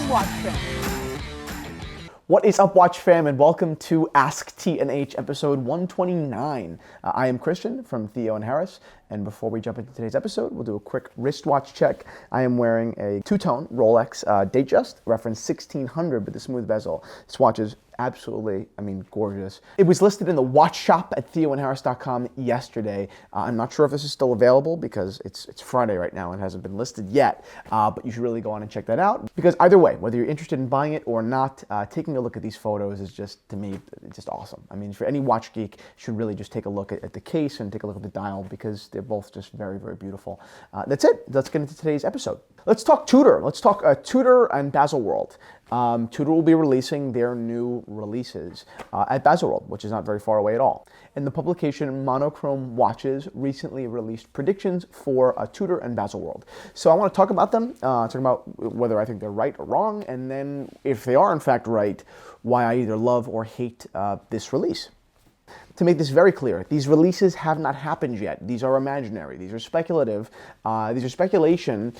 Watch fam? What is up, Watch fam, and welcome to Ask T&H episode 129. I am Christian from Theo Harris, and before we jump into today's episode, we'll do a quick wristwatch check. I am wearing a two-tone Rolex Datejust, reference 1600 with the smooth bezel. This watch is absolutely, gorgeous. It was listed in the watch shop at theoandharris.com yesterday. I'm not sure if this is still available because it's Friday right now and hasn't been listed yet, but you should really go on and check that out, because either way, whether you're interested in buying it or not, taking a look at these photos is just, to me, just awesome. I mean, for any watch geek, you should really just take a look at the case and take a look at the dial, because they're both just very, very beautiful. That's it. Let's get into today's episode. Let's talk Tudor. Let's talk Tudor and Baselworld. Tudor will be releasing their new releases at Baselworld, which is not very far away at all. And the publication Monochrome Watches recently released predictions for Tudor and Baselworld. So I want to talk about them, talk about whether I think they're right or wrong, and then if they are in fact right, why I either love or hate this release. To make this very clear, these releases have not happened yet. These are imaginary. These are speculative. These are speculation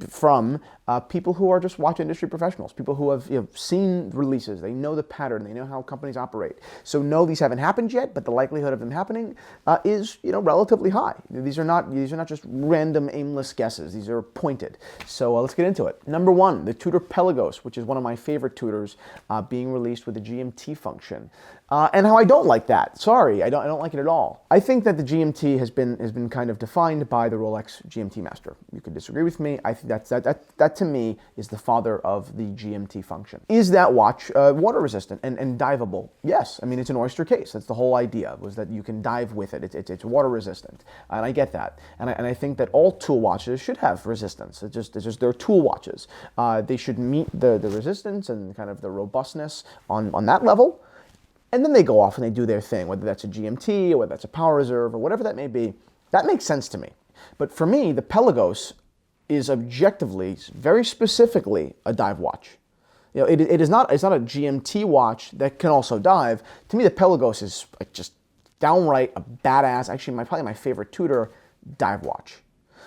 from people who are just watch industry professionals, people who have seen releases. They know the pattern. They know how companies operate. So no, these haven't happened yet, but the likelihood of them happening is relatively high. These are not just random, aimless guesses. These are pointed. So let's get into it. Number one, the Tudor Pelagos, which is one of my favorite Tudors, being released with a GMT function. And how I don't like that. Sorry, I don't like it at all. I think that the GMT has been kind of defined by the Rolex GMT Master. You could disagree with me. I think that to me is the father of the GMT function. Is that watch water resistant and diveable? Yes. I mean, it's an oyster case. That's the whole idea, was that you can dive with it. It's water resistant, and I get that. And I think that all tool watches should have resistance. It's just they're tool watches. They should meet the resistance and kind of the robustness on that level. And then they go off and they do their thing, whether that's a GMT or whether that's a power reserve or whatever that may be. That makes sense to me. But for me, the Pelagos is objectively, very specifically, a dive watch. It's not a GMT watch that can also dive. To me, the Pelagos is just downright a badass, actually probably my favorite Tudor dive watch.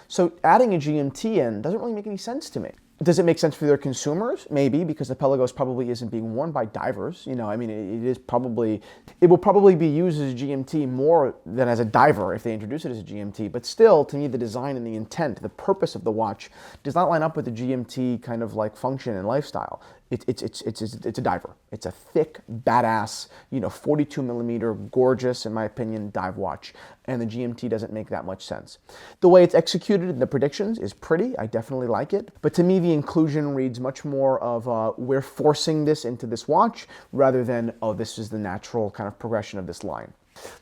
So adding a GMT in doesn't really make any sense to me. Does it make sense for their consumers? Maybe, because the Pelagos probably isn't being worn by divers. It will probably be used as a GMT more than as a diver if they introduce it as a GMT. But still, to me, the design and the intent, the purpose of the watch, does not line up with the GMT kind of like function and lifestyle. It's a diver. It's a thick, badass, 42 millimeter, gorgeous, in my opinion, dive watch. And the GMT doesn't make that much sense. The way it's executed in the predictions is pretty. I definitely like it. But to me, the inclusion reads much more of we're forcing this into this watch rather than, oh, this is the natural kind of progression of this line.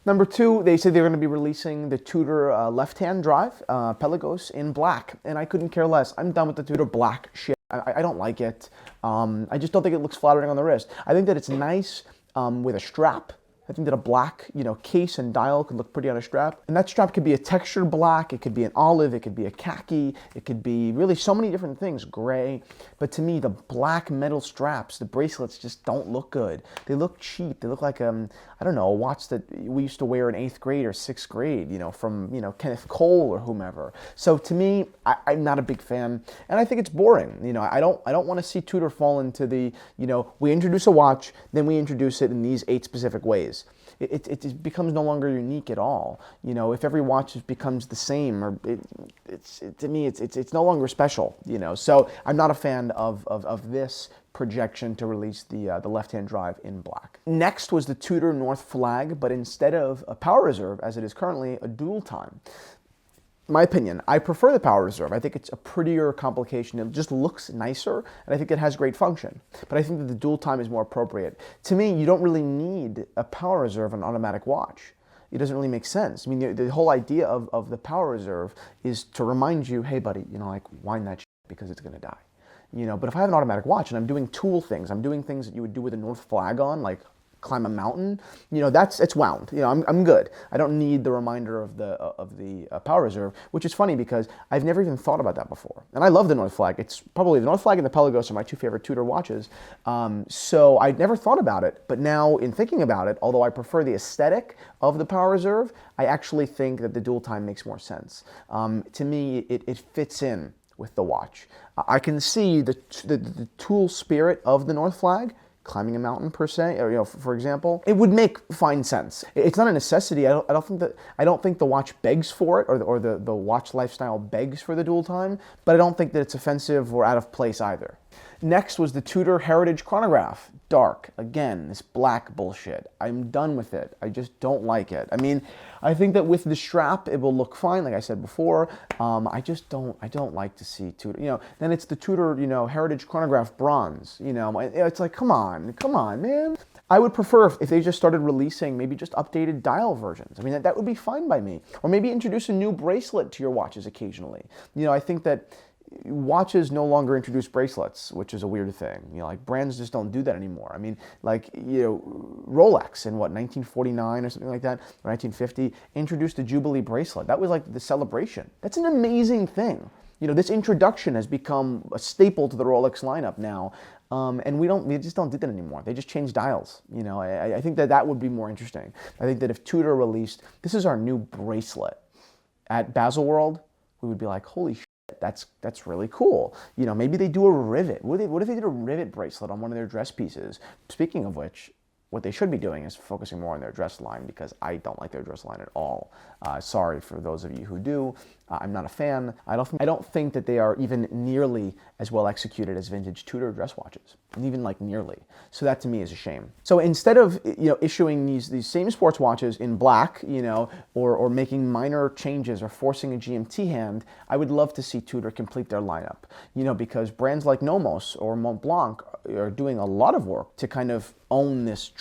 Number two, they say they're going to be releasing the Tudor left-hand drive, Pelagos, in black. And I couldn't care less. I'm done with the Tudor black shit. I don't like it. I just don't think it looks flattering on the wrist. I think that it's nice with a strap. I think that a black, case and dial could look pretty on a strap. And that strap could be a textured black, it could be an olive, it could be a khaki, it could be really so many different things, gray. But to me, the black metal straps, the bracelets just don't look good. They look cheap. They look like, a watch that we used to wear in 8th grade or 6th grade, from, Kenneth Cole or whomever. So to me, I'm not a big fan, and I think it's boring. I don't want to see Tudor fall into the, we introduce a watch, then we introduce it in these 8 specific ways. It becomes no longer unique at all. If every watch becomes the same, or to me, it's no longer special. So I'm not a fan of this projection to release the left-hand drive in black. Next was the Tudor North Flag, but instead of a power reserve, as it is currently, a dual time. My opinion, I prefer the power reserve. I think it's a prettier complication. It just looks nicer, and I think it has great function. But I think that the dual time is more appropriate. To me, you don't really need a power reserve on an automatic watch. It doesn't really make sense. I mean, the whole idea of the power reserve is to remind you, hey buddy, wind that shit because it's gonna die. But if I have an automatic watch and I'm doing tool things, I'm doing things that you would do with a North Flag on, like climb a mountain, it's wound. I'm good. I don't need the reminder of the power reserve, which is funny because I've never even thought about that before. And I love the North Flag. It's probably the North Flag and the Pelagos are my 2 favorite Tudor watches. So I'd never thought about it, but now in thinking about it, although I prefer the aesthetic of the power reserve, I actually think that the dual time makes more sense. To me, it fits in with the watch. I can see the tool spirit of the North Flag, climbing a mountain per se, or, for example, it would make fine sense. It's not a necessity. I don't think the watch begs for it, or the watch lifestyle begs for the dual time, but I don't think that it's offensive or out of place either. Next was the Tudor Heritage Chronograph. Dark. Again, this black bullshit. I'm done with it. I just don't like it. I mean, I think that with the strap, it will look fine, like I said before. I don't like to see Tudor. Then it's the Tudor, Heritage Chronograph Bronze. It's like, come on, man. I would prefer if they just started releasing maybe just updated dial versions. I mean, that would be fine by me. Or maybe introduce a new bracelet to your watches occasionally. I think that watches no longer introduce bracelets, which is a weird thing. Like brands just don't do that anymore. I mean, like, Rolex in 1949 or something like that, or 1950, introduced the Jubilee bracelet. That was like the celebration. That's an amazing thing. This introduction has become a staple to the Rolex lineup now. And we just don't do that anymore. They just change dials. I think that would be more interesting. I think that if Tudor released, this is our new bracelet at Baselworld, we would be like, holy shit. That's really cool. Maybe they do a rivet. What if they did a rivet bracelet on one of their dress pieces? Speaking of which, what they should be doing is focusing more on their dress line, because I don't like their dress line at all. Sorry for those of you who do. I'm not a fan. I don't think that they are even nearly as well executed as vintage Tudor dress watches, and even like nearly. So that to me is a shame. So instead of issuing these same sports watches in black, or making minor changes or forcing a GMT hand, I would love to see Tudor complete their lineup. Because brands like Nomos or Montblanc are doing a lot of work to kind of own this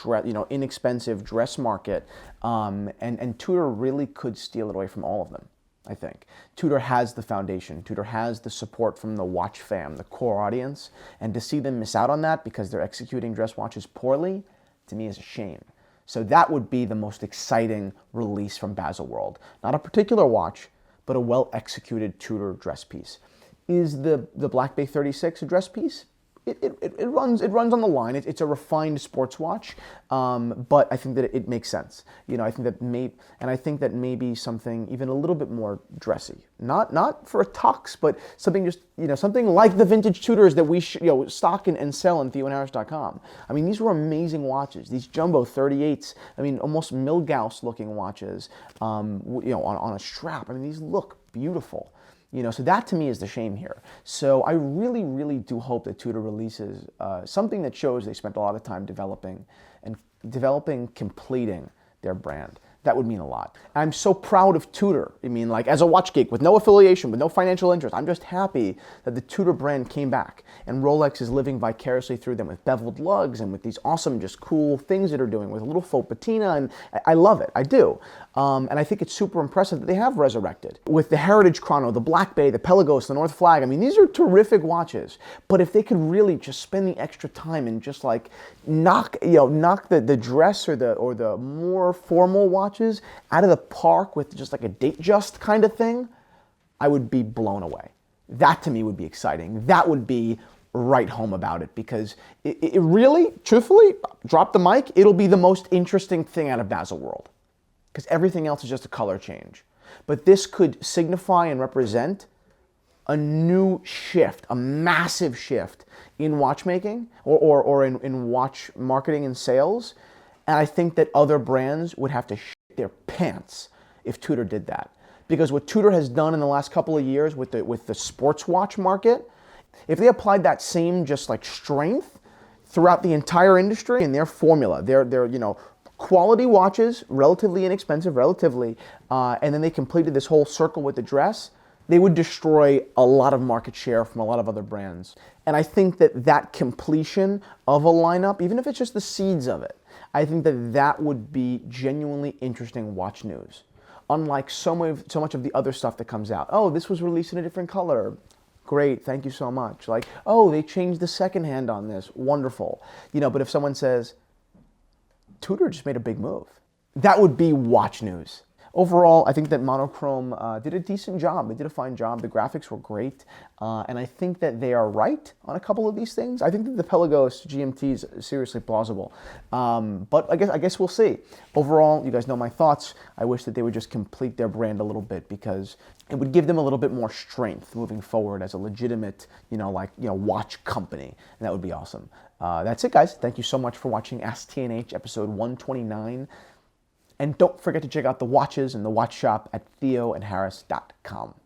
inexpensive dress market, and Tudor really could steal it away from all of them. I think Tudor has the foundation. Tudor has the support from the watch fam, the core audience, and to see them miss out on that because they're executing dress watches poorly, to me is a shame. So that would be the most exciting release from Baselworld. Not a particular watch, but a well-executed Tudor dress piece. Is the Black Bay 36 a dress piece? It runs on the line. It's a refined sports watch, but I think that it makes sense. I think that maybe something even a little bit more dressy, not for a tux, but something just something like the vintage Tudors that we stock and sell on theoharris.com. I mean, these were amazing watches. These jumbo 38s. I mean, almost Milgauss looking watches. On a strap. I mean, these look beautiful. So that to me is the shame here. So I really, really do hope that Tudor releases something that shows they spent a lot of time developing, completing their brand. That would mean a lot. I'm so proud of Tudor. I mean, like, as a watch geek with no affiliation, with no financial interest, I'm just happy that the Tudor brand came back and Rolex is living vicariously through them with beveled lugs and with these awesome, just cool things that they're doing with a little faux patina, and I love it. I do. And I think it's super impressive that they have resurrected. With the Heritage Chrono, the Black Bay, the Pelagos, the North Flag, I mean, these are terrific watches. But if they could really just spend the extra time and just like knock the dress or the more formal watches out of the park with just like a Datejust kind of thing, I would be blown away. That to me would be exciting. That would be right home about it, because it really, truthfully, drop the mic, it'll be the most interesting thing out of Baselworld, because everything else is just a color change. But this could signify and represent a new shift, a massive shift in watchmaking or in watch marketing and sales. And I think that other brands would have to shit their pants if Tudor did that. Because what Tudor has done in the last couple of years with the sports watch market, if they applied that same just like strength throughout the entire industry in their formula, their quality watches, relatively inexpensive, and then they completed this whole circle with the dress, they would destroy a lot of market share from a lot of other brands. And I think that completion of a lineup, even if it's just the seeds of it, I think that would be genuinely interesting watch news. Unlike so much of the other stuff that comes out. Oh, this was released in a different color. Great, thank you so much. Like, oh, they changed the second hand on this. Wonderful. But if someone says, Tudor just made a big move, that would be watch news. overall, I think that Monochrome did a decent job. They did a fine job. The graphics were great. And I think that they are right on a couple of these things. I think that the Pelagos GMT is seriously plausible. But I guess we'll see. Overall, you guys know my thoughts. I wish that they would just complete their brand a little bit, because it would give them a little bit more strength moving forward as a legitimate, watch company. And that would be awesome. That's it, guys. Thank you so much for watching Ask TNH episode 129. And don't forget to check out the watches and the watch shop at theoandharris.com.